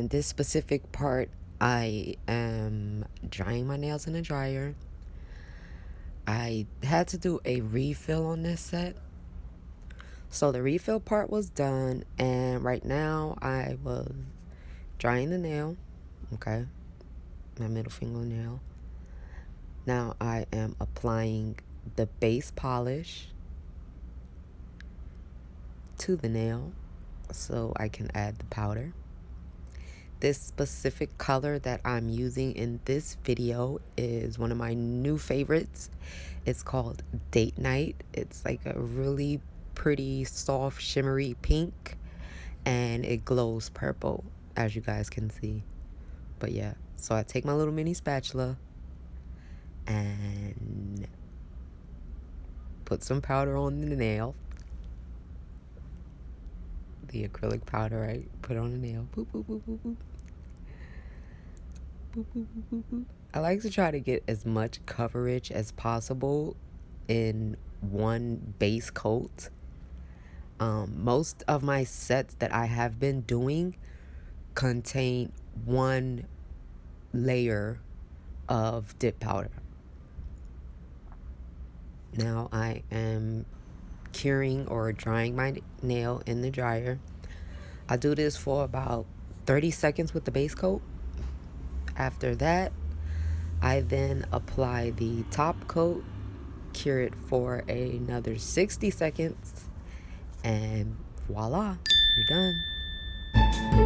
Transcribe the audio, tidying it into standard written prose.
And this specific part, I am drying my nails in a dryer. I had to do a refill on this set. So the refill part was done, and right now I was drying the nail, okay, my middle fingernail. Now I am applying the base polish to the nail so I can add the powder. This specific color that I'm using in this video is one of my new favorites. It's called Nite. It's like a really pretty, soft, shimmery pink, and it glows purple, as you guys can see. But yeah, so I take my little mini spatula and put some powder on the nail. The acrylic powder, I put on the nail. Boop, boop, boop, boop, boop. Boop, boop, boop, boop, boop. I like to try to get as much coverage as possible in one base coat. Most of my sets that I have been doing contain one layer of dip powder. Now I am curing or drying my nail in the dryer. I do this for about 30 seconds with the base coat. After that, I then apply the top coat, cure it for another 60 seconds, and voila, you're done.